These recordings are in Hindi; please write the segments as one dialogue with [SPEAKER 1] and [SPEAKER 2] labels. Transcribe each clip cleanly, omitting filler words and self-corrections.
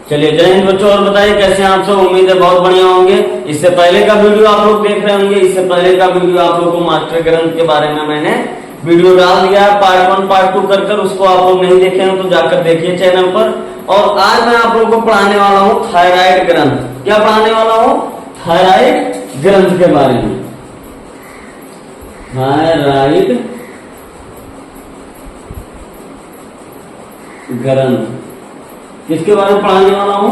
[SPEAKER 1] चलिए जय हिंद बच्चों। और बताइए कैसे हैं आप सब। उम्मीद है बहुत बढ़िया होंगे। इससे पहले का वीडियो आप लोग देख रहे होंगे। इससे पहले का वीडियो आप लोग को मास्टर ग्रंथ के बारे में मैंने वीडियो डाल दिया है, पार्ट 1 पार्ट 2 कर उसको आप लोग नहीं देखे हैं तो जाकर देखिए चैनल पर। और आज मैं आप लोग को पढ़ाने वाला हूँ थायराइड ग्रंथ। क्या पढ़ाने वाला हूँ? थायराइड ग्रंथ के बारे में। थायराइड ग्रंथ किसके बारे में पढ़ाने वाला हूं?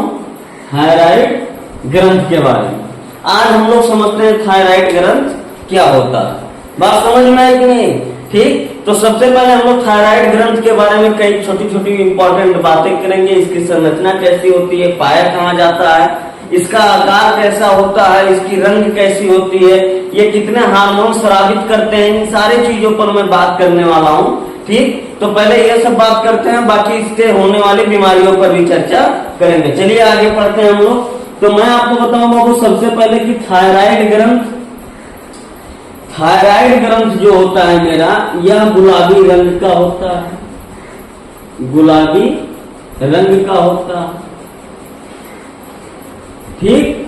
[SPEAKER 1] थायराइड ग्रंथ के बारे में। आज हम लोग समझते हैं थायराइड ग्रंथ क्या होता है। बात समझ में आई कि नहीं? ठीक, तो सबसे पहले हम लोग थायराइड ग्रंथ के बारे में कई छोटी छोटी इंपॉर्टेंट बातें करेंगे। इसकी संरचना कैसी होती है, पाया कहाँ जाता है, इसका आकार कैसा होता है, इसकी रंग कैसी होती है, ये कितने हार्मोन स्रावित करते हैं, इन सारी चीजों पर मैं बात करने वाला हूँ। ठीक, तो पहले ये सब बात करते हैं, बाकी इससे होने वाली बीमारियों पर भी चर्चा करेंगे। चलिए आगे पढ़ते हैं हम लोग। तो मैं आपको बताऊंगा वो सबसे पहले कि थायराइड ग्रंथ जो होता है मेरा, यह गुलाबी रंग का होता है। गुलाबी रंग का होता है। ठीक,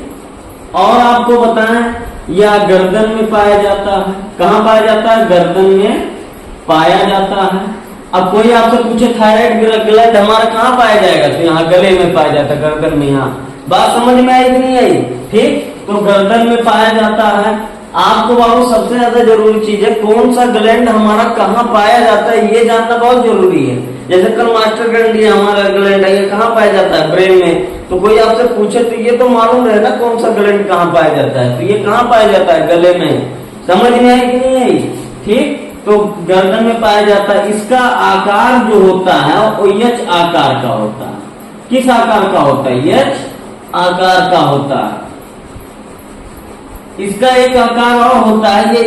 [SPEAKER 1] और आपको बताएं यह गर्दन में पाया जाता है। कहाँ पाया जाता है? गर्दन में पाया जाता है। अब कोई आपसे पूछे थायराइड ग्लैंड हमारा कहाँ पाया जाएगा, तो यहाँ गले में पाया जाता है, गर्दन में। यहाँ बात समझ में आई कि नहीं आई? ठीक, तो गर्दन में पाया जाता है। आपको बाबू सबसे ज्यादा जरूरी चीज है कौन सा ग्लैंड हमारा कहाँ पाया जाता है, ये जानना बहुत जरूरी है। जैसे कल मास्टर ग्लैंड ये हमारा ग्लैंड है, ये कहाँ पाया जाता है? ब्रेन में। तो कोई आपसे पूछे तो ये तो मालूम रहे ना कौन सा ग्लैंड कहाँ पाया जाता है, तो ये कहाँ पाया जाता है? गले में। समझ में आई कि नहीं आई? ठीक, तो गर्दन में पाया जाता है। इसका आकार जो होता है वो एच आकार का होता है। किस आकार का होता है? एच आकार का होता है। इसका एक आकार और होता है, ये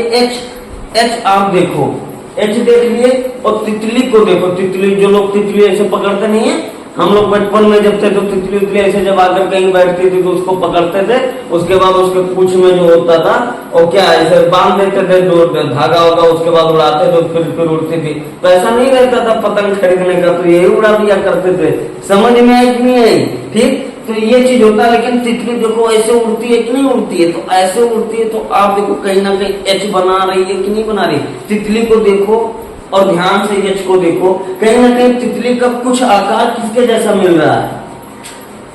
[SPEAKER 1] एच आप देखो, एच देख लिए। और तितली को देखो, तितली जो लोग तितली ऐसे पकड़ते नहीं है, हम लोग बचपन में जब थे तो तितली ऐसे जब आकर कहीं बैठती थी तो उसको पकड़ते थे। उसके बाद उसके पूंछ में जो होता था और क्या ऐसे बांध देते थे धागा होगा, उसके बाद उड़ाते थे, फिर उड़ती थी। तो ऐसा नहीं रहता था पतंग खरीदने का, तो यही उड़ा दिया करते थे। समझ में आई कि नहीं आई? ठीक, तो ये चीज होता है। लेकिन तितली देखो ऐसे उड़ती है कि नहीं उड़ती है? तो ऐसे उड़ती है तो आप देखो कहीं ना कहीं एच बना रही है कि नहीं बना रही? तितली को देखो और ध्यान से एच को देखो, कहीं ना कहीं तितली का कुछ आकार किसके जैसा मिल रहा है?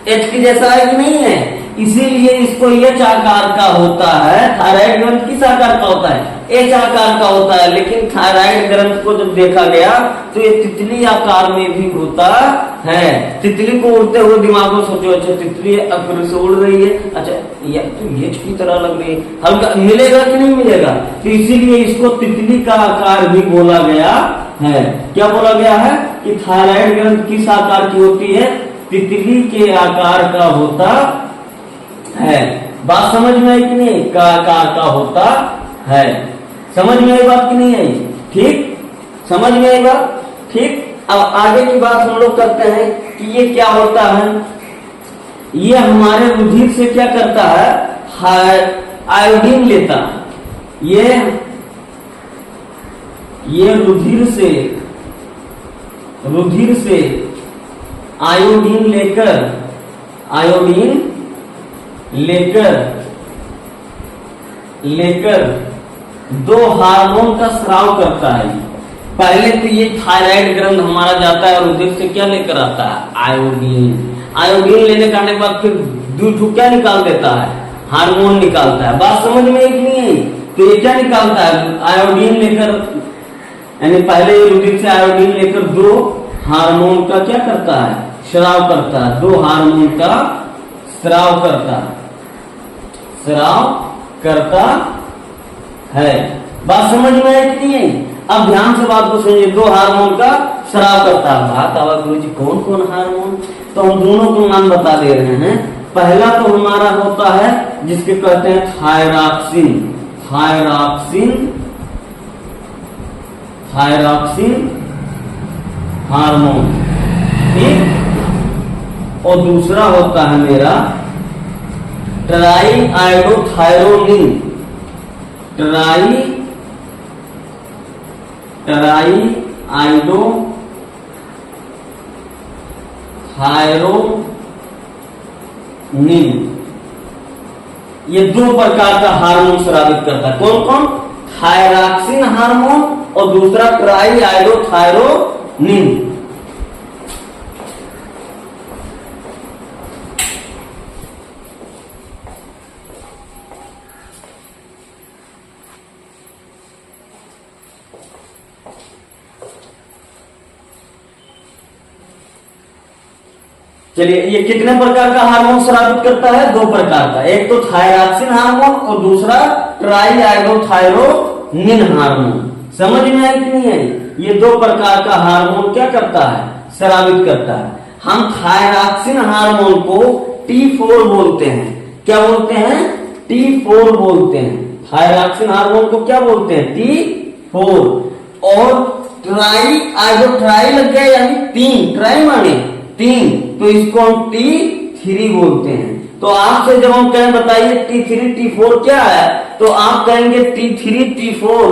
[SPEAKER 1] एच के जैसा है कि नहीं है? इसीलिए इसको एच आकार का होता है। थायराइड ग्रंथ किस आकार का होता है? एच आकार का होता है। लेकिन थायराइड ग्रंथ को जब देखा गया तो ये तितली आकार में भी होता है। तितली को उड़ते हुए दिमाग में सोचो, अच्छा तितली फिर से उड़ रही है, अच्छा ये तो एच की तरह लग रही है, हल्का मिलेगा कि नहीं मिलेगा? तो इसीलिए इसको तितली का आकार भी बोला गया है। क्या बोला गया है? कि थायराइड ग्रंथ किस आकार की होती है? तितली के आकार का होता है। बात समझ में आई कि नहीं? का आकार का होता है। समझ में आई बात कि नहीं आई? ठीक, समझ में आई बात? ठीक, अब आगे की बात हम लोग करते हैं कि ये क्या होता है। ये हमारे रुधिर से क्या करता है? आयोडीन लेता है। ये रुधिर से आयोडीन लेकर दो हार्मोन का स्राव करता है। पहले तो ये थायराइड ग्रंथ हमारा जाता है रुधिर से, क्या लेकर आता है? आयोडीन लेने का आने के बाद फिर दूध क्या निकाल देता है? हार्मोन निकालता है। बात समझ में आई कि नहीं आई? तो ये क्या निकालता है? आयोडीन लेकर, यानी पहले ये रुधिर से आयोडीन लेकर दो हार्मोन का क्या करता है? स्राव करता है। दो हार्मोन का स्राव करता है। बात समझ में आई कि नहीं आई? अब ध्यान से बात को सुनिए। दो हार्मोन का स्राव करता है। बात आवा गुरु जी कौन कौन हार्मोन? तो हम दोनों को नाम बता दे रहे हैं। पहला तो हमारा होता है जिसके कहते हैं थायरॉक्सिन हार्मोन। ठीक, और दूसरा होता है मेरा ट्राईआयोडोथायरोनिन। निन। ये दो प्रकार का हार्मोन स्रावित करता है। कौन कौन? थायरॉक्सिन हार्मोन और दूसरा ट्राई आयोडोथायरोनिन। चलिए, ये कितने प्रकार का हार्मोन स्रावित करता है? दो प्रकार का। एक तो थायरॉक्सिन हार्मोन और दूसरा ट्राई आयोडोथायरोनिन हार्मोन। समझ में आई कि नहीं आई? ये दो प्रकार का हार्मोन क्या करता है? स्रावित करता है। हम थायरॉक्सिन हार्मोन को T4 बोलते हैं। क्या बोलते हैं? T4 बोलते हैं। थायरॉक्सिन हार्मोन को क्या बोलते हैं? T4। और ट्राई लग गया, यानी तीन, ट्राई माने तीन, तो इसको हम T3 बोलते हैं। तो आपसे जब हम कहें बताइए T3 T4 क्या है, तो आप कहेंगे T3 T4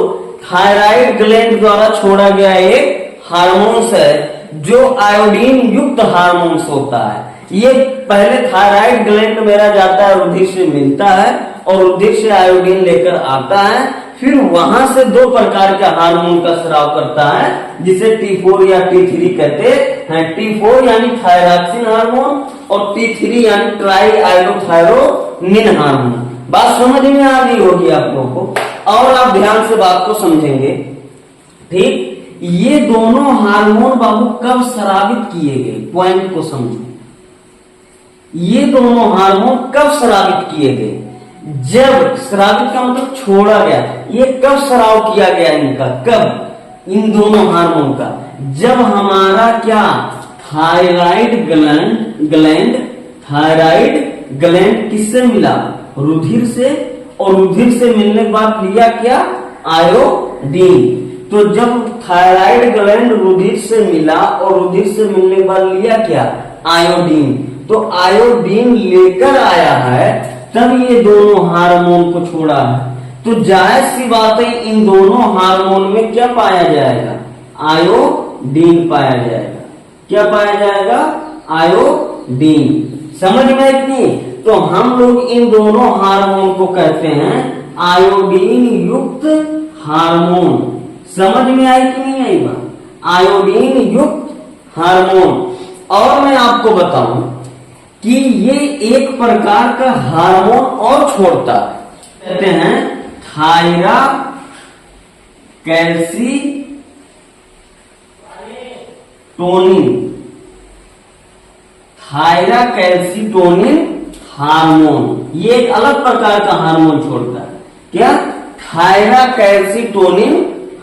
[SPEAKER 1] थायराइड ग्लैंड द्वारा छोड़ा गया एक हार्मोन्स है, जो आयोडीन युक्त हार्मोन्स होता है। ये पहले थायराइड ग्लैंड मेरा जाता है, रुधिर से मिलता है और रुधिर से आयोडीन लेकर आता है, फिर वहां से दो प्रकार के हार्मोन का स्राव करता है, जिसे T4 या T3 कहते हैं। T4 यानी थायरॉक्सिन हार्मोन और T3 यानी ट्राई आयोडोथायरोनिन हार्मोन। बात समझ में आ गई होगी आप लोगों को, और आप ध्यान से बात को समझेंगे। ठीक, ये दोनों हार्मोन बाबू कब स्रावित किए गए? पॉइंट को समझो। ये दोनों हार्मोन कब स्रावित किए गए? जब स्रावित का मतलब छोड़ा गया। ये कब स्राव किया गया इनका? कब? इन दोनों हार्मोन का जब हमारा क्या थायराइड ग्लैंड किससे मिला? रुधिर से, और रुधिर से मिलने के बाद लिया क्या? आयोडीन। तो जब थायराइड ग्लैंड रुधिर से मिला और रुधिर से मिलने के बाद लिया क्या? आयोडीन। तो आयोडीन लेकर आया है, तब ये दोनों हार्मोन को छोड़ा है। तो जायज सी बात है, इन दोनों हार्मोन में क्या पाया जाएगा? आयोडीन पाया जाएगा। क्या पाया जाएगा? आयोडीन। समझ में इतनी? तो हम लोग इन दोनों हार्मोन को कहते हैं आयोडीन युक्त हार्मोन। समझ में आई कि नहीं आई बात? आयोडीन युक्त हार्मोन। और मैं आपको बताऊं कि ये एक प्रकार का हार्मोन और छोड़ता है, कहते हैं थायरा कैल्सीटोनिन हार्मोन। ये एक अलग प्रकार का हार्मोन छोड़ता है। क्या? थायरा कैल्सीटोनिन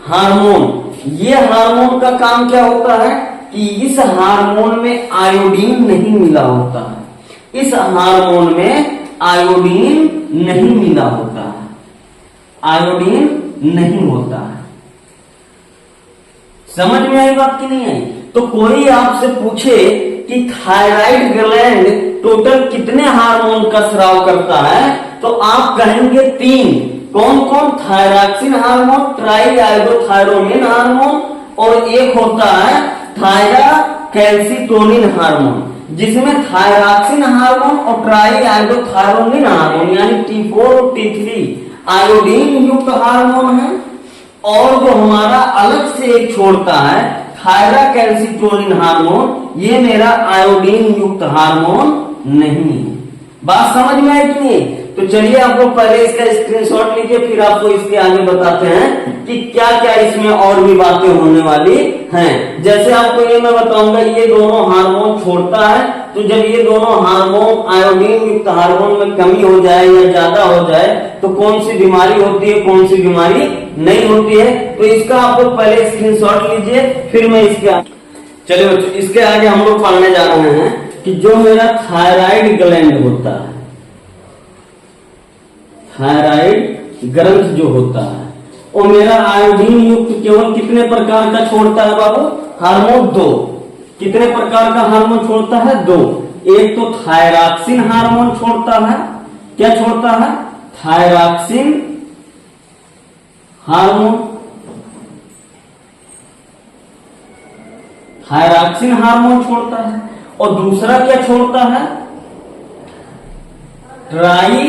[SPEAKER 1] हार्मोन। ये हार्मोन का काम क्या होता है कि इस हार्मोन में आयोडीन नहीं मिला होता है। इस हार्मोन में आयोडीन नहीं मिला होता है, आयोडीन नहीं होता है। समझ में आई बात कि नहीं आई? तो कोई आपसे पूछे कि थायराइड ग्लैंड टोटल कितने हार्मोन का स्राव करता है, तो आप कहेंगे तीन। कौन कौन? Thyroxine hormone, try iodothyronine hormone, और एक होता है थायरा कैल्सीटोनिन हार्मोन, जिसमें थायरॉक्सिन हार्मोन और ट्राई आयोडोथायरोनिन हार्मोन यानी T4 और T3 आयोडीन युक्त हार्मोन है। और जो हमारा अलग से एक छोड़ता है थायरा कैल्सीटोनिन हार्मोन, ये मेरा आयोडीन युक्त हार्मोन नहीं है। बात समझ में आई कि नहीं? तो चलिए आपको पहले इसका स्क्रीनशॉट लीजिए, फिर आपको इसके आगे बताते हैं कि क्या क्या इसमें और भी बातें होने वाली हैं। जैसे आपको ये मैं बताऊंगा, ये दोनों हार्मोन छोड़ता है, तो जब ये दोनों हार्मोन आयोडीन युक्त हार्मोन में कमी हो जाए या ज्यादा हो जाए, तो कौन सी बीमारी होती है, कौन सी बीमारी नहीं होती है। तो इसका आपको पहले स्क्रीनशॉट लीजिए, फिर मैं चलिए इसके आगे हम लोग पढ़ने जा रहे हैं कि जो मेरा थायराइड ग्लैंड होता है, थायराइड ग्रंथ जो होता है, वो मेरा आयोडीन युक्त केवल कितने प्रकार का छोड़ता है बाबू? हार्मोन दो। कितने प्रकार का हार्मोन छोड़ता है? दो। एक तो थायरॉक्सिन हार्मोन छोड़ता है। क्या छोड़ता है? Thyroxine hormone. थायरॉक्सिन हार्मोन छोड़ता है। और दूसरा क्या छोड़ता है? ट्राई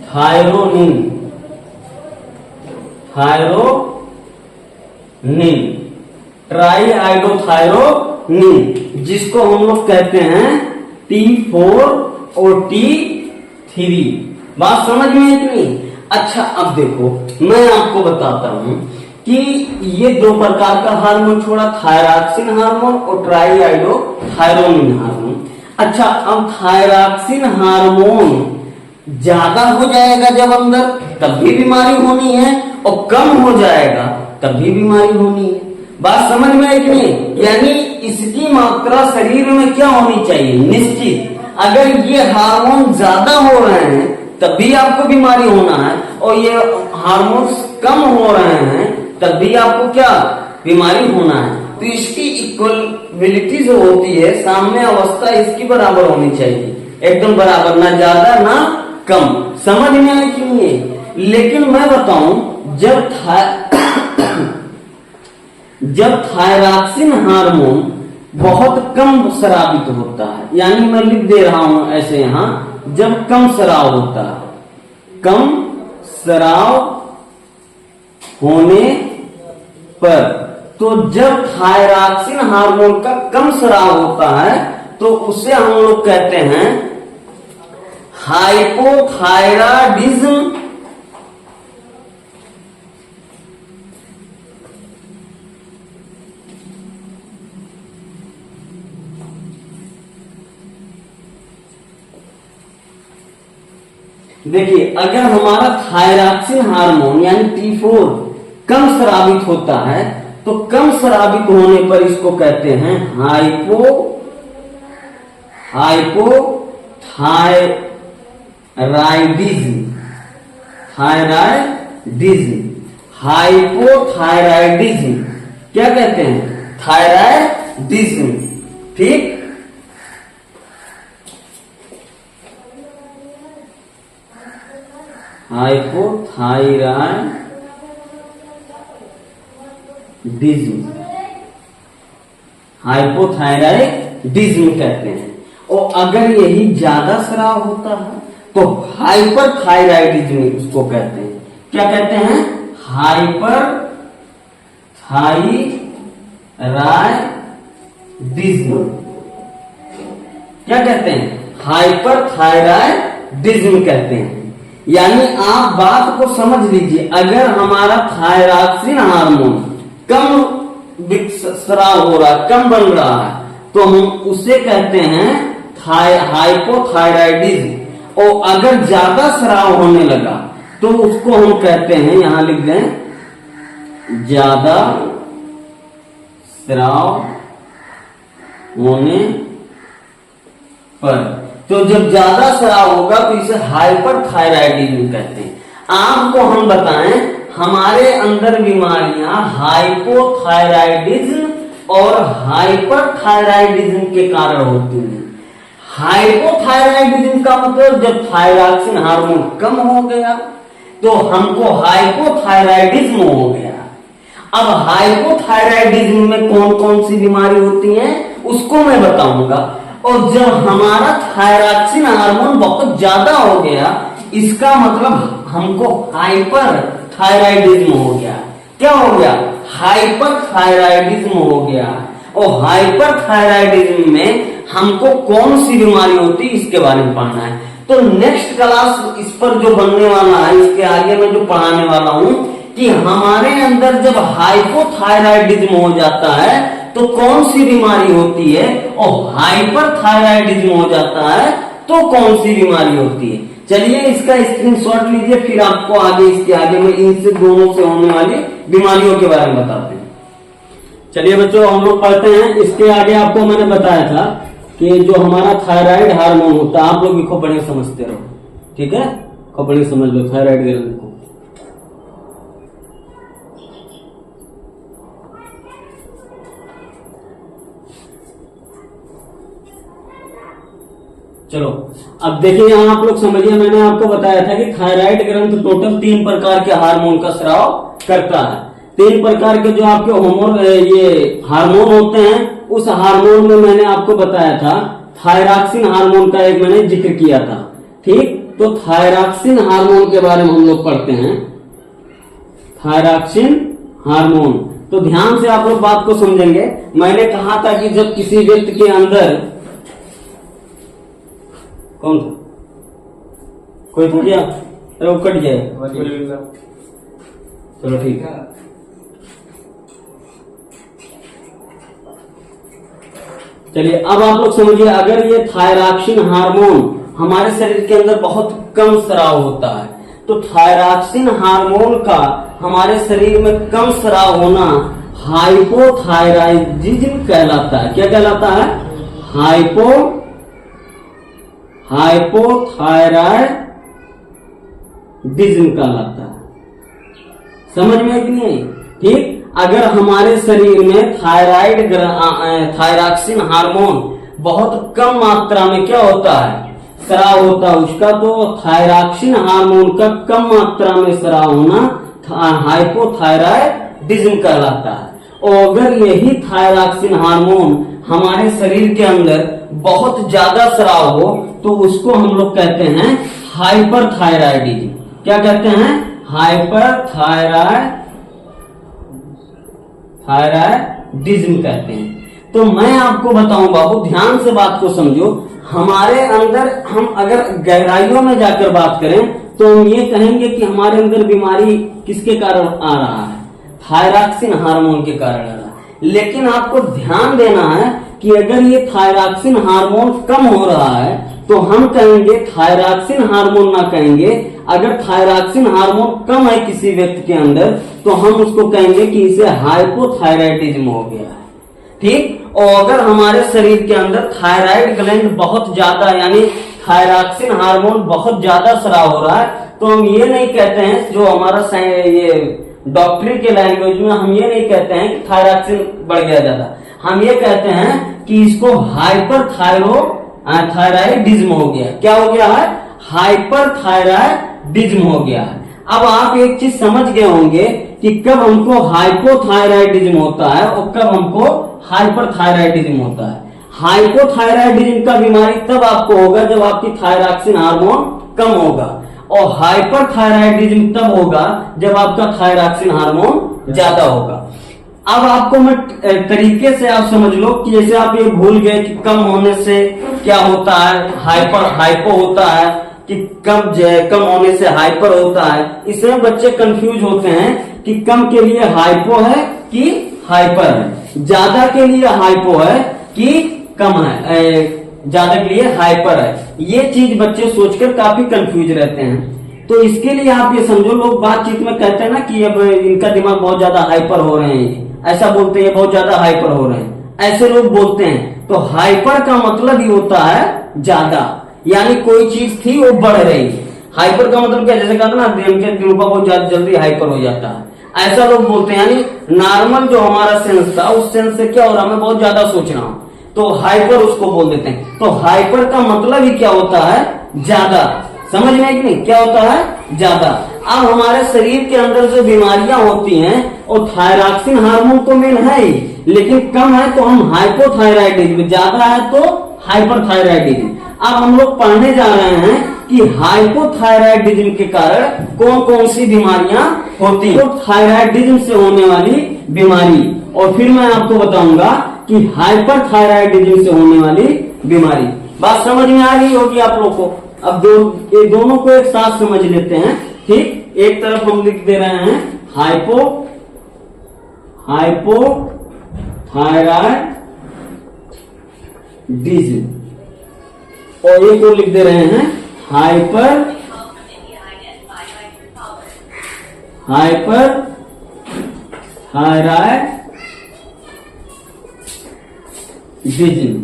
[SPEAKER 1] थायरोनिन, ट्राई आइडोथायरोनिन, जिसको हम लोग कहते हैं T4 और T3। बात समझ में है कि नहीं? अच्छा, अब देखो मैं आपको बताता हूं कि ये दो प्रकार का हार्मोन छोड़ा, थायरॉक्सिन हार्मोन और ट्राई आइडोथायरोनिन हार्मोन। अच्छा, अब थायरॉक्सिन हार्मोन ज्यादा हो जाएगा जब अंदर, तब भी बीमारी होनी है, और कम हो जाएगा तब भी बीमारी होनी है। बात समझ में है कि नहीं? यानी इसकी मात्रा शरीर में क्या होनी चाहिए? निश्चित। अगर ये हार्मोन ज्यादा हो रहे हैं तब भी आपको बीमारी होना है, और ये हार्मोन्स कम हो रहे हैं तब भी आपको क्या बीमारी होना है। तो इसकी इक्वलिटी जो होती है, साम्य अवस्था इसकी बराबर होनी चाहिए, एकदम बराबर, ना ज्यादा ना कम। समझ में आए कि नहीं? लेकिन मैं बताऊं, जब थायरॉक्सिन हार्मोन बहुत कम स्रावित होता है, यानी मैं लिख दे रहा हूं ऐसे यहां, जब कम स्राव होता है, कम स्राव होने पर, तो जब थायरॉक्सिन हार्मोन का कम स्राव होता है तो उसे हम लोग कहते हैं हाइपोथायरायडिज्म। देखिए, अगर हमारा थायरॉक्सिन हार्मोन यानी T4 कम स्रावित होता है, तो कम स्रावित होने पर इसको कहते हैं हाइपोथायरायडिज्म। हाइपोथायरायडिज्म क्या कहते हैं? थायरायडिज्म। ठीक, हाइपोथायरायडिज्म कहते हैं। और अगर यही ज्यादा स्राव होता है तो हाइपरथायरायडिज्म उसको कहते हैं। क्या कहते हैं? हाइपरथायरायडिज्म। क्या कहते हैं? हाइपरथायरायडिज्म कहते हैं। यानी आप बात को समझ लीजिए, अगर हमारा थायरॉक्सिन हार्मोन कम स्राव हो रहा है, कम बन रहा है, तो हम उसे कहते हैं हाइपोथायरायडिज्म। और अगर ज्यादा स्राव होने लगा तो उसको हम कहते हैं, यहां लिख दें, ज्यादा स्राव होने पर। तो जब ज्यादा स्राव होगा तो इसे हाइपरथायरायडिज्म कहते हैं। आपको हम बताएं, हमारे अंदर बीमारियां हाइपोथायरायडिज्म और हाइपरथायरायडिज्म के कारण होती हैं। हाइपोथायरायडिज्म का मतलब जब थायरॉक्सिन हार्मोन कम हो गया तो हमको हाइपोथायरायडिज्म हो गया। अब हाइपोथायरायडिज्म में कौन कौन सी बीमारी होती है उसको मैं बताऊंगा। और जब हमारा थायरॉक्सिन हार्मोन बहुत ज्यादा हो गया, इसका मतलब हमको हाइपर थायराइडिज्म हो गया। क्या हो गया? हाइपर थायराइडिज्म हो गया। और हाइपर थायराइडिज्म में हमको कौन सी बीमारी होती है इसके बारे में पढ़ना है। तो नेक्स्ट क्लास इस पर जो बनने वाला है, इसके आगे मैं जो पढ़ाने वाला हूं कि हमारे अंदर जब हाइपोथायराइडिज्म हो जाता है तो कौन सी बीमारी होती है, और हाइपर थायराइडिज्म हो जाता है तो कौन सी बीमारी होती है। चलिए इसका स्क्रीनशॉट लीजिए, फिर आपको आगे इसके आगे में इनसे दोनों से होने वाली बीमारियों के बारे में बताते हैं। चलिए बच्चों हम लोग पढ़ते हैं। इसके आगे आपको मैंने बताया था कि जो हमारा थायराइड हार्मोन होता है, आप लोग इसको बढ़िया समझते रहो, ठीक है, खूब बढ़िया समझ लो थायराइड ग्रंथ को। चलो अब देखिए यहां आप लोग समझिए, मैंने आपको बताया था कि थायराइड ग्रंथ टोटल 3 प्रकार के हार्मोन का स्राव करता है।
[SPEAKER 2] 3 प्रकार के जो आपके ये हार्मोन होते हैं, उस हार्मोन में मैंने आपको बताया था थायरॉक्सिन हार्मोन का एक मैंने जिक्र किया था। ठीक, तो थायरॉक्सिन हार्मोन के बारे में हम लोग पढ़ते हैं, थायरॉक्सिन हार्मोन। तो ध्यान से आप लोग बात को समझेंगे। मैंने कहा था कि जब किसी व्यक्ति के अंदर कौन था, कोई तो क्या, अरे वो कट गया, चलो ठीक है। चलिए अब आप लोग समझिए, अगर ये थायरॉक्सिन हार्मोन हमारे शरीर के अंदर बहुत कम स्राव होता है, तो थायरॉक्सिन हार्मोन का हमारे शरीर में कम स्राव होना हाइपोथायराइडिज्म कहलाता है। क्या कहलाता है? हाइपोथायराइडिज्म कहलाता है। समझ में कि नहीं? ठीक, अगर हमारे शरीर में थायरॉक्सिन हार्मोन बहुत कम मात्रा में क्या होता है, स्राव होता है उसका, तो थायरॉक्सिन हार्मोन का कम मात्रा में स्राव होना हाइपोथायराइडिज्म कहलाता है। और अगर यही थायरॉक्सिन हार्मोन हमारे शरीर के अंदर बहुत ज्यादा स्राव हो, तो उसको हम लोग कहते हैं हाइपरथायराइडिज्म। क्या कहते हैं? हाइपरथायराइडिज्म कहते हैं। तो मैं आपको बताऊं बाबू, ध्यान से बात को समझो। हमारे अंदर हम अगर गहराइयों में जाकर बात करें तो हम ये कहेंगे कि हमारे अंदर बीमारी किसके कारण आ रहा है? थायरॉक्सिन हार्मोन के कारण आ रहा है। लेकिन आपको ध्यान देना है कि अगर ये थायरॉक्सिन हार्मोन कम हो रहा है तो हम कहेंगे थायरॉक्सिन हार्मोन ना कहेंगे। अगर थायरॉक्सिन हार्मोन कम है किसी व्यक्ति के अंदर तो हम उसको कहेंगे कि इसे हाइपोथायराइडिज्म हो गया है। ठीक, और अगर हमारे शरीर के अंदर थायराइड ग्लैंड बहुत ज्यादा यानी थायरॉक्सिन हार्मोन बहुत ज्यादा स्राव हो रहा है, तो हम ये नहीं कहते हैं, जो हमारा ये डॉक्टरी के लैंग्वेज में हम ये नहीं कहते हैं कि थायरॉक्सिन बढ़ गया ज्यादा, हम ये कहते हैं कि इसको हाइपरथायराइडिज्म हो गया। क्या हो गया है? हाइपरथायराइडिज्म हो गया है। अब आप एक चीज समझ गए होंगे कि कब हमको हाइपोथायराइडिज्म होता है और कब हमको हाइपरथायराइडिज्म होता है। हाइपोथायराइडिज्म का बीमारी तब आपको होगा जब आपकी थायरॉक्सिन हार्मोन कम होगा, और हाइपरथायराइडिज्म तब होगा जब आपका थायरॉक्सिन हार्मोन ज्यादा होगा। अब आपको मैं तरीके से आप समझ लो कि जैसे आप ये भूल गए कि कम होने से क्या होता है, हाइपो होता है, कि कम होने से हाइपर होता है। इसमें बच्चे कंफ्यूज होते हैं कि कम के लिए हाइपो है कि हाइपर है, ज्यादा के लिए हाइपो है कि कम है, ज्यादा के लिए हाइपर है। ये चीज बच्चे सोचकर काफी कंफ्यूज रहते हैं। तो इसके लिए आप ये समझो, लोग बातचीत में कहते हैं ना कि अब इनका दिमाग बहुत ज्यादा हाइपर हो रहे हैं, ऐसा बोलते हैं बहुत ज्यादा हाइपर हो रहे हैं, ऐसे लोग बोलते हैं। तो हाइपर का मतलब ही होता है ज्यादा, यानी कोई चीज थी वो बढ़ रही है। हाइपर का मतलब क्या, जैसे कहते ना दिमाग बहुत ज्यादा जल्दी हाइपर हो जाता है, ऐसा लोग बोलते हैं। यानी नॉर्मल जो हमारा सेंस था उस सेंस से क्या हो रहा है, मैं बहुत ज्यादा सोच रहा हूं, तो हाइपर उसको बोल देते हैं। तो हाइपर का मतलब ही क्या होता है? ज्यादा। समझ में कि नहीं? क्या होता है? ज्यादा। अब हमारे शरीर के अंदर जो बीमारियां होती हैं और थायरॉक्सिन हार्मोन तो मेन है ही, लेकिन कम है तो हम हाइपोथायराइडिज्म, ज्यादा है तो हाइपरथायराइडिज्म। अब हम लोग पढ़ने जा रहे हैं कि हाइपोथायराइडिज्म के कारण कौन कौन सी बीमारियां होती हैं, तो थायराइडिज्म से होने वाली बीमारी, और फिर मैं आपको बताऊंगा कि हाइपरथायराइडिज्म से होने वाली बीमारी। बात समझ में आ रही होगी आप लोग को। अब ये दोनों को एक साथ समझ लेते हैं। ठीक, एक तरफ हम लिख दे रहे हैं हाइपोथायराइडिज्म, और एक और लिख दे रहे हैं हाइपरथायराइडिज्म।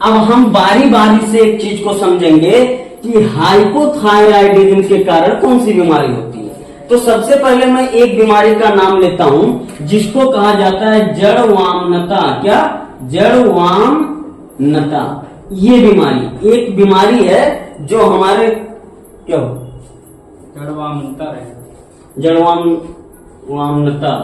[SPEAKER 2] अब हम बारी बारी से एक चीज को समझेंगे कि हाइपोथायराइडिज्म के कारण कौन सी बीमारी होती है। तो सबसे पहले मैं एक बीमारी का नाम लेता हूं जिसको कहा जाता है जड़वामनता। क्या? जड़वामनता। ये बीमारी एक बीमारी है जो हमारे क्या हो, जड़वाम जड़वामता।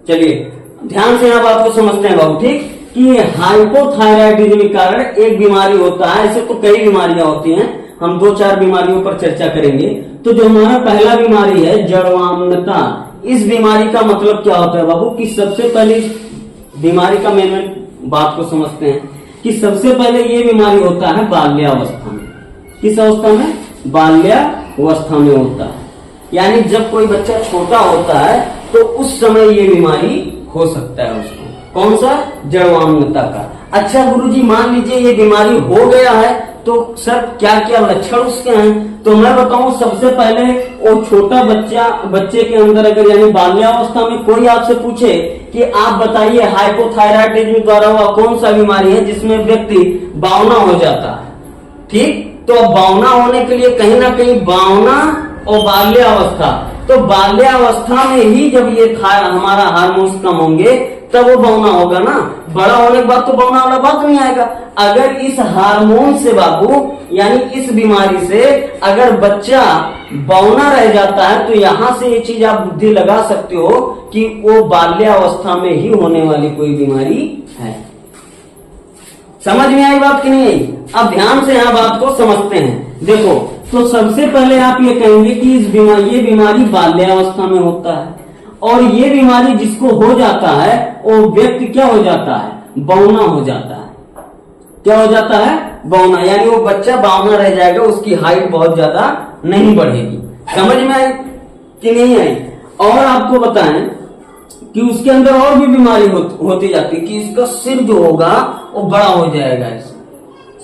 [SPEAKER 2] चलिए ध्यान से यहाँ बात को समझते हैं बाबू, ठीक, कि हाइपोथायराइडिज्म के कारण एक बीमारी होता है, ऐसे तो कई बीमारियां होती हैं, हम 2-4 बीमारियों पर चर्चा करेंगे। तो जो हमारा पहला बीमारी है जड़वामता, इस बीमारी का मतलब क्या होता है बाबू, कि सबसे पहले बीमारी का मेन बात को समझते हैं कि सबसे पहले ये बीमारी होता है बाल्यावस्था में। किस अवस्था में? बाल्यावस्था में होता है, यानी जब कोई बच्चा छोटा होता है तो उस समय ये बीमारी हो सकता है उसको। कौन सा? जड़वामता का। अच्छा गुरुजी, मान लीजिए ये बीमारी हो गया है तो सर क्या क्या लक्षण उसके हैं? तो मैं बताऊं, सबसे पहले वो छोटा बच्चे के अंदर अगर यानी बाल्यावस्था में कोई आपसे पूछे कि आप बताइए हाइपोथायराइडिज्म द्वारा हुआ कौन सा बीमारी है जिसमें व्यक्ति बावना हो जाता है, ठीक, तो बावना होने के लिए कहीं ना कहीं बावना और बाल्यावस्था, तो बाल्यावस्था में ही जब ये हमारा हार्मोन्स कम होंगे तब वो बावना होगा ना। बड़ा होने के बाद तो बावना वाला बात नहीं आएगा। अगर इस हार्मोन से बाबू यानी इस बीमारी से अगर बच्चा बावना रह जाता है तो यहां से ये चीज आप बुद्धि लगा सकते हो कि वो बाल्यावस्था में ही होने वाली कोई बीमारी है। समझ में आई बात कि नहीं आई? अब ध्यान से यहाँ बात को समझते हैं। देखो, तो सबसे पहले आप ये कहेंगे कि ये बीमारी बाल्यावस्था में होता है, और ये बीमारी जिसको हो जाता है वो व्यक्ति क्या हो जाता है? बौना हो जाता है। क्या हो जाता है? बौना, यानी वो बच्चा बावना रह जाएगा, उसकी हाइट बहुत ज्यादा नहीं बढ़ेगी। समझ में आई कि नहीं आई? और आपको बताएं कि उसके अंदर और भी बीमारी होती जाती है कि इसका सिर जो होगा वो बड़ा हो जाएगा।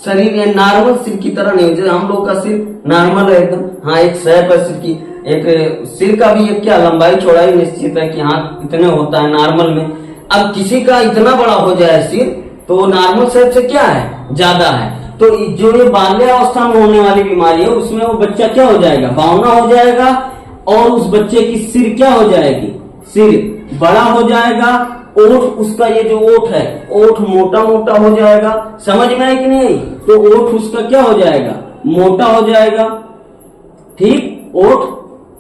[SPEAKER 2] शरीर या नॉर्मल सिर की तरह नहीं हो जाए, हम लोग का सिर नॉर्मल है एकदम। हाँ, एक शैप है सिर की, एक सिर का भी एक क्या लंबाई चौड़ाई निश्चित है कि हाँ इतने होता है नॉर्मल में। अब किसी का इतना बड़ा हो जाए सिर तो नॉर्मल शेप से क्या है? ज्यादा है। तो जो ये बाल्यावस्था में होने वाली बीमारी है उसमें वो बच्चा क्या हो जाएगा? बावना हो जाएगा, और उस बच्चे की सिर क्या हो जाएगी? सिर बड़ा हो जाएगा, ओठ उसका ये जो ओठ है ओठ मोटा मोटा हो जाएगा। समझ में आई कि नहीं? तो ओठ उसका क्या हो जाएगा? मोटा हो जाएगा, ठीक, ओठ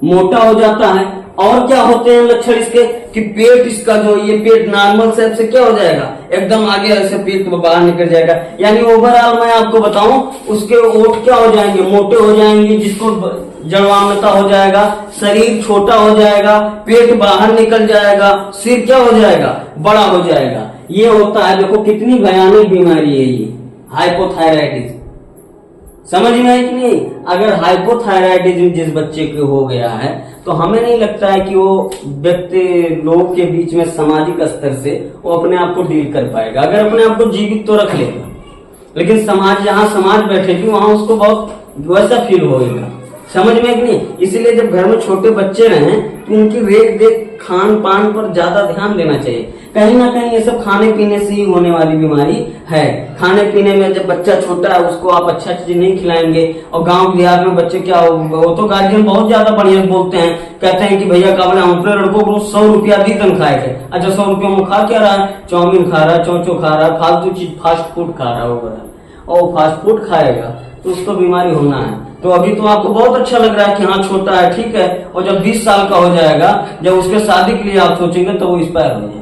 [SPEAKER 2] मोटा हो जाता है। और क्या होते हैं लक्षण इसके कि पेट इसका जो ये पेट नॉर्मल शेप से क्या हो जाएगा? एकदम आगे ऐसे पेट बाहर निकल जाएगा। यानी ओवरऑल मैं आपको बताऊं उसके ओठ क्या हो जाएंगे? मोटे हो जाएंगे, जिसको जड़वामता हो जाएगा। शरीर छोटा हो जाएगा, पेट बाहर निकल जाएगा, सिर क्या हो जाएगा? बड़ा हो जाएगा। ये होता है, देखो कितनी भयानक बीमारी है ये हाइपोथायराइडिज्म। समझ में आई कि नहीं? अगर हाइपोथायराइडिज्म जिस बच्चे को हो गया है तो हमें नहीं लगता है कि वो व्यक्ति लोगों के बीच में सामाजिक स्तर से वो अपने आप को डील कर पाएगा। अगर अपने आप को जीवित तो रख लेगा, लेकिन समाज जहां समाज बैठेगी वहां उसको बहुत वैसा फील होगा। समझ में कि नहीं? इसीलिए जब घर में छोटे बच्चे रहे तो उनकी रेख देख खान पान पर ज्यादा ध्यान देना चाहिए। कहीं ना कहीं ये सब खाने पीने से ही होने वाली बीमारी है। खाने पीने में जब बच्चा छोटा है उसको आप अच्छा चीज नहीं खिलाएंगे, और गांव बिहार में बच्चे क्या वो तो गार्जियन बहुत ज्यादा बढ़िया बोलते हैं, कहते हैं कि भैया का बोले हम अपने लड़कों को 100 रुपया दी तन खाए थे। अच्छा 100 रुपया में खा क्या रहा है? चाउमीन खा रहा है, चौचो खा रहा है, फालतू चीज फास्ट फूड खा रहा है, और फास्ट फूड खाएगा तो उसको बीमारी होना है। तो अभी तो आपको बहुत अच्छा लग रहा है कि हाँ छोटा है, ठीक है, और जब 20 साल का हो जाएगा, जब उसके शादी के लिए आप सोचेंगे तो वो एक्सपायर हो जाएगा,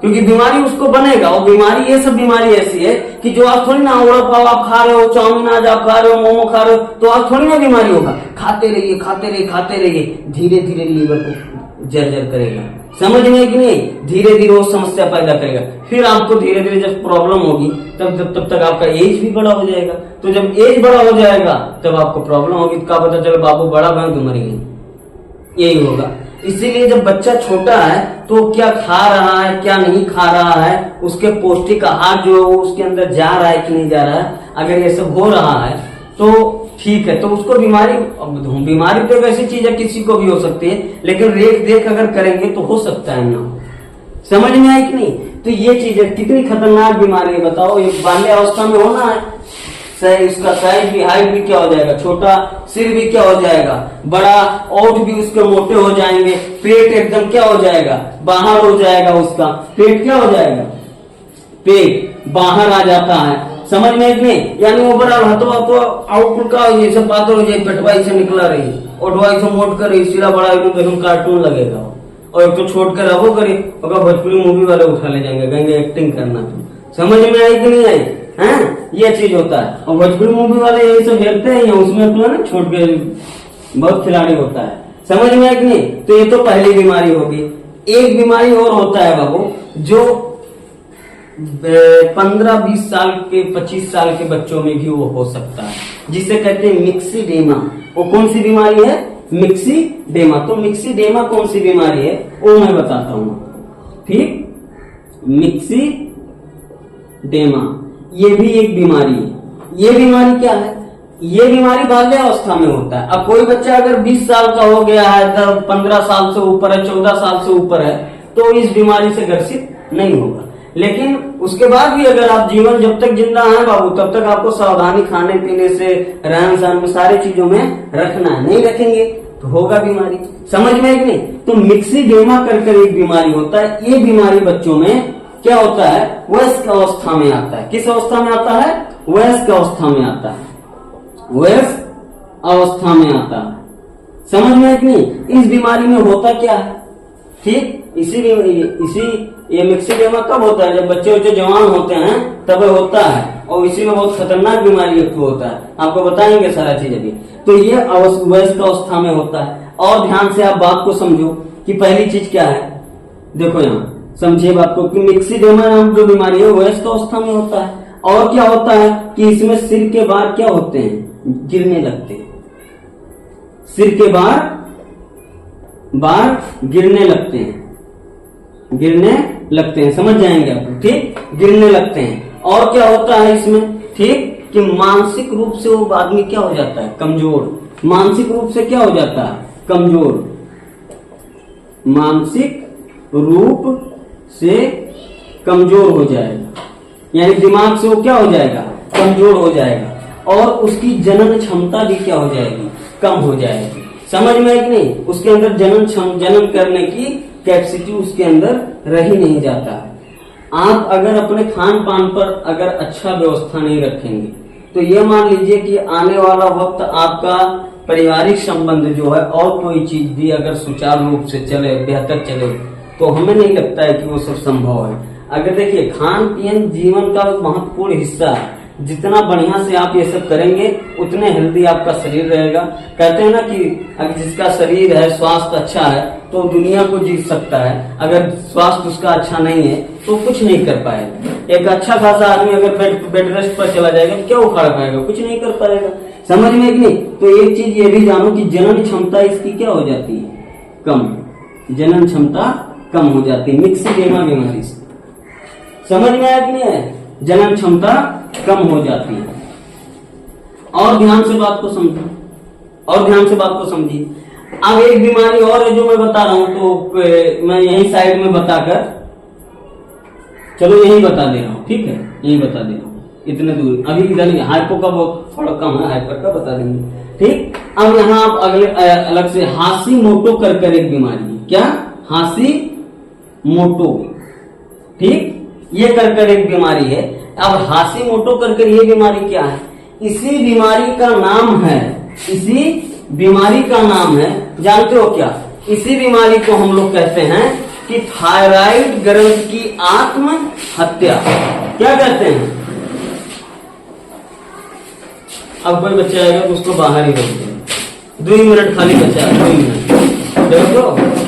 [SPEAKER 2] क्योंकि बीमारी उसको बनेगा। और बीमारी, ये सब बीमारी ऐसी है कि जो आप थोड़ी ना ओड़ा पाव आप खा रहे हो, चाउमीन आज आप खा रहे हो, मोमो खा रहे हो, तो आप थोड़ी ना बीमारी होगा। खाते रहिए खाते रहिए खाते रहिए, धीरे धीरे लीवर को जर्जर करेगा। समझ में कि नहीं? धीरे धीरे वो समस्या पैदा करेगा। फिर आपको धीरे धीरे जब प्रॉब्लम होगी तब तक आपका एज भी बड़ा हो जाएगा। तो जब एज बड़ा हो जाएगा तब आपको प्रॉब्लम होगी। तो क्या पता चले बाबू बड़ा भाई तो मर गए, यही होगा। इसीलिए जब बच्चा छोटा है तो क्या खा रहा है क्या नहीं खा रहा है, उसके पौष्टिक आहार जो है उसके अंदर जा रहा है कि नहीं जा रहा है, अगर ये सब हो रहा है तो ठीक है, तो उसको बीमारी तो एक ऐसी चीज है किसी को भी हो सकती है, लेकिन रेख देख अगर करेंगे तो हो सकता है ना। समझ में आई कि नहीं? तो ये चीज है, कितनी खतरनाक बीमारी है बताओ। ये बाल्यावस्था में होना है, इसका साइज भी हाइट भी क्या हो जाएगा? छोटा, सिर भी क्या हो जाएगा? बड़ा, ओठ भी उसके मोटे हो जाएंगे, पेट एकदम क्या हो जाएगा? बाहर हो जाएगा, उसका पेट क्या हो जाएगा? पेट बाहर आ जाता है। समझ में नहीं? यानी ओवरऑल हथवा तो आउटपुट का ये सब बात हो जाए, पेटवाई से निकला रही है।
[SPEAKER 1] ऑटो ऐसे मोड़ कर सीधा बड़ा एकदम कार्टून लगेगा, और एक तो छोड़ कर रहो करे और भोजपुरी मूवी वाले उठा ले जाएंगे, कहेंगे एक्टिंग करना। तो समझ में आई कि नहीं आई? हैं, ये चीज होता है। और भोजपुरी मूवी वाले यही सब देखते हैं, उसमें तो ना छोड़ के बहुत खिलाड़ी होता है। समझ में आई कि नहीं? तो ये तो पहली बीमारी होगी। एक बीमारी और होता है बाबू, जो 15-20 साल के 25 साल के बच्चों में भी वो हो सकता है, जिसे कहते हैं मिक्सीडेमा। वो कौन सी बीमारी है? मिक्सीडेमा। तो मिक्सीडेमा कौन सी बीमारी है वो मैं बताता हूं। ठीक, मिक्सीडेमा ये भी एक बीमारी है। ये बीमारी क्या है? ये बीमारी बाल्यावस्था में होता है। अब कोई बच्चा अगर 20 साल का हो गया है, 15 साल से ऊपर है, 14 साल से ऊपर है, तो इस बीमारी से ग्रसित नहीं होगा। लेकिन उसके बाद भी अगर आप जीवन जब तक जिंदा हैं बाबू, तब तक आपको सावधानी खाने पीने से, रहन सहन में, सारी चीजों में रखना है। नहीं रखेंगे तो होगा बीमारी। समझ में है कि नहीं? तो मिक्सीडेमा कर एक बीमारी होता है। ये बीमारी बच्चों में क्या होता है? वयस्क अवस्था में आता है। किस अवस्था में आता है? वयस्क अवस्था में आता है। वयस्क अवस्था में आता है। समझ में है कि नहीं? इस बीमारी में होता क्या है? ठीक, इसी ये मिक्सीडेमा कब होता है? जब बच्चे जवान होते हैं तब होता है, और इसी में बहुत खतरनाक बीमारी एक होता है, आपको बताएंगे सारा चीज अभी। तो ये वयस्क अवस्था में होता है। और ध्यान से आप बात को समझो कि पहली चीज क्या है। देखो यहाँ समझिए बात को कि मिक्सीडेमा नाम जो बीमारी है वयस्क अवस्था में होता है। और क्या होता है कि इसमें सिर के बार क्या होते हैं? गिरने लगते हैं। सिर के बार गिरने लगते हैं, गिरने लगते हैं। समझ जाएंगे आप। ठीक, गिरने लगते हैं। और क्या होता है इसमें? ठीक, कि मानसिक रूप से वो आदमी क्या हो जाता है? कमजोर। मानसिक रूप से क्या हो जाता है? कमजोर। मानसिक रूप से कमजोर हो जाएगा, यानी दिमाग से वो क्या हो जाएगा? कमजोर हो जाएगा। और उसकी जनन क्षमता भी क्या हो जाएगी? कम हो जाएगी। समझ में है कि नहीं? उसके अंदर जनन करने की कैपेसिटी उसके अंदर रह ही नहीं जाता है। आप अगर अपने खान पान पर अगर अच्छा व्यवस्था नहीं रखेंगे तो ये मान लीजिए कि आने वाला वक्त आपका पारिवारिक संबंध जो है और कोई चीज भी अगर सुचारू रूप से चले, बेहतर चले, तो हमें नहीं लगता है कि वो सब संभव है। अगर देखिए, खान पीन जीवन का महत्वपूर्ण हिस्सा है। जितना बढ़िया से आप ये सब करेंगे उतने हेल्दी आपका शरीर रहेगा। कहते हैं ना कि अगर जिसका शरीर है, स्वास्थ्य अच्छा है, तो दुनिया को जीत सकता है। अगर स्वास्थ्य उसका अच्छा नहीं है तो कुछ नहीं कर पाएगा। एक अच्छा खासा आदमी अगर बेड रेस्ट पर चला जाएगा तो क्या उखाड़ पाएगा? कुछ नहीं कर पाएगा। समझ में कि नहीं? तो एक चीज ये भी जानो कि जनन क्षमता इसकी क्या हो जाती है? कम। जनन क्षमता कम हो जाती है मिक्सीडेमा बीमारी से। समझ में आया कि नहीं है? जनन क्षमता कम हो जाती है। और ध्यान से बात को समझो, और ध्यान से बात को समझिए। अब एक बीमारी और है जो मैं बता रहा हूं, तो मैं यही साइड में बताकर, चलो यही बता दे रहा हूं। ठीक है, यही बता दे रहा हूं, इतने दूर। अभी इधर हाइपो का बहुत थोड़ा कम है, हाइपर का बता देंगे। ठीक, अब यहाँ आप अगले अलग से हाशिमोटो कर एक बीमारी है। क्या? हाशिमोटो। ठीक, ये कर एक बीमारी है। अब हाशिमोटो कर ये बीमारी क्या है? इसी बीमारी का नाम है, इसी बीमारी का नाम है, जानते हो क्या? इसी बीमारी को हम लोग कहते हैं कि थायराइड ग्रंथ की आत्महत्या। क्या कहते हैं? अब कोई बच्चा आएगा तो उसको बाहर ही रख दें। 2 मिनट खाली बचा है, 2 मिनट देखो।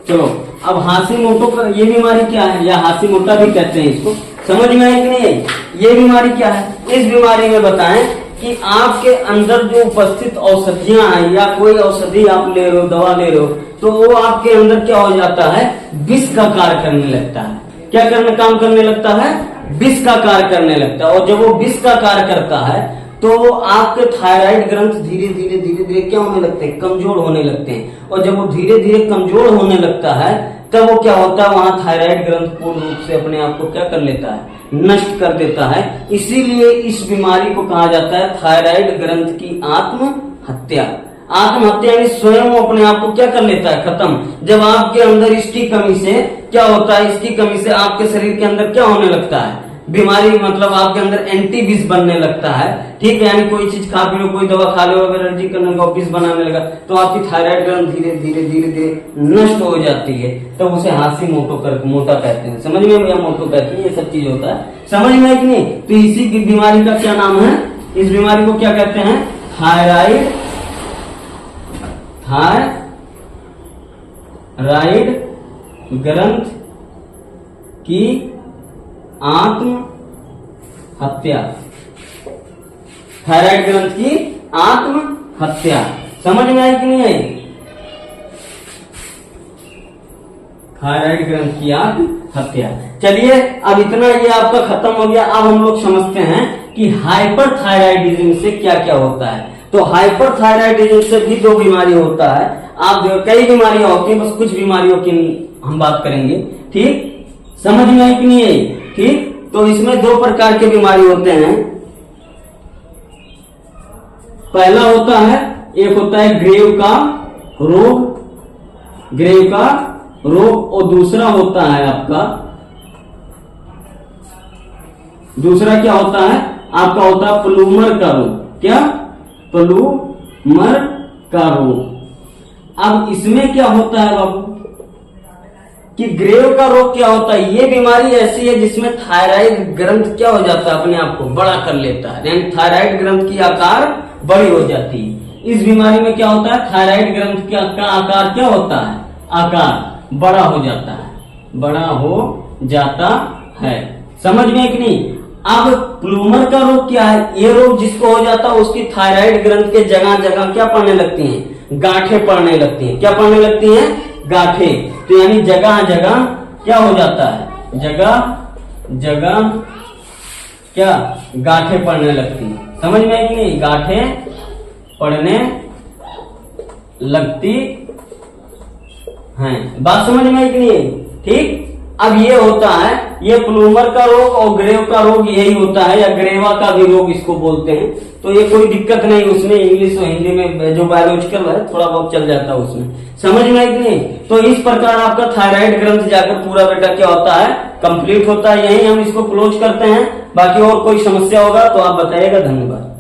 [SPEAKER 1] चलो, अब हाशिमोटो का ये बीमारी क्या है, या हाशिमोटा भी कहते हैं इसको। समझ में आया कि नहीं? ये बीमारी क्या है? इस बीमारी में बताएं कि आपके अंदर जो उपस्थित औषधियां हैं, या कोई औषधि आप ले रहे हो, दवा ले रहे हो, तो वो आपके अंदर क्या हो जाता है? विष का कार्य करने लगता है। क्या काम करने लगता है? विष का कार्य करने लगता है। और जब वो विष का कार्य करता है तो आपके थायराइड ग्रंथ धीरे धीरे क्या होने लगते हैं? कमजोर होने लगते हैं। और जब वो धीरे धीरे कमजोर होने लगता है तब वो क्या होता है? वहां थायराइड ग्रंथ पूर्ण रूप से अपने आप को क्या कर लेता है? नष्ट कर देता है। इसीलिए इस बीमारी को कहा जाता है थायराइड ग्रंथ की आत्महत्या।
[SPEAKER 2] आत्महत्या यानी स्वयं वो अपने आप को क्या कर लेता है, खत्म। जब आपके अंदर इसकी कमी से क्या होता है, इसकी कमी से आपके शरीर के अंदर क्या होने लगता है, बीमारी, मतलब आपके अंदर एंटी विष बनने लगता है, ठीक है। यानी कोई चीज खा पी लो, कोई दवा खा लो, अगर एलर्जी करने का विष बनाने लगा तो आपकी थायराइड ग्रंथ धीरे धीरे धीरे धीरे नष्ट हो जाती है, तो उसे मोटा कहते हैं। समझ में या मोटो कहते हैं, ये सब चीज होता है, समझ में है कि नहीं। तो इसी की बीमारी का क्या नाम है, इस बीमारी को क्या कहते हैं, थायराइड ग्रंथ की आत्महत्या, थायराइड ग्रंथ की आत्महत्या। समझ में आई कि नहीं आई, थायराइड ग्रंथ की आत्महत्या। चलिए अब इतना ये आपका खत्म हो गया। अब हम लोग समझते हैं कि हाइपरथायराइडिज्म से क्या क्या होता है। तो हाइपरथायराइडिज्म से भी दो बीमारी होता है। आप कई बीमारियां होती हैं, बस कुछ बीमारियों की हम बात करेंगे, ठीक। समझ में आई कि नहीं आई, ठीक। तो इसमें दो प्रकार के बीमारी होते हैं। पहला होता है, एक होता है ग्रेव का रोग, और दूसरा होता है आपका, दूसरा क्या होता है आपका, होता है प्लूमर का रोग। क्या, प्लूमर का रोग। अब इसमें क्या होता है बाबू कि ग्रेव का रोग क्या होता है, ये बीमारी ऐसी है जिसमें थायराइड ग्रंथ क्या हो जाता है, अपने आप को बड़ा कर लेता है, यानी थायराइड ग्रंथ की आकार बड़ी हो जाती है। इस बीमारी में क्या होता है, थायराइड ग्रंथ का आकार क्या होता है, आकार बड़ा हो जाता है, बड़ा हो जाता है। समझ में कि नहीं। अब प्लूमर का रोग क्या है, ये रोग जिसको हो जाता है उसकी थायराइड ग्रंथ के जगह जगह क्या पड़ने लगती हैं, गांठें पड़ने लगती हैं। क्या पड़ने लगती हैं, गांठें। तो यानी जगह जगह क्या हो जाता है, जगह जगह क्या गांठें पड़ने लगती हैं। समझ में कि नहीं, गांठें पड़ने लगती हैं। बात समझ में कि नहीं, ठीक। अब ये होता है, ये प्लूमर का रोग और ग्रेव का रोग यही होता है, या ग्रेवा का भी रोग इसको बोलते हैं। तो ये कोई दिक्कत नहीं, उसमें इंग्लिश और हिंदी में जो बायोलॉजिकल है थोड़ा बहुत चल जाता है उसमें। समझ में कि नहीं। तो इस प्रकार आपका थायराइड ग्रंथ जाकर पूरा बेटा क्या होता है, कंप्लीट होता है। यही हम इसको क्लोज करते हैं। बाकी और कोई समस्या होगा तो आप बताइएगा। धन्यवाद।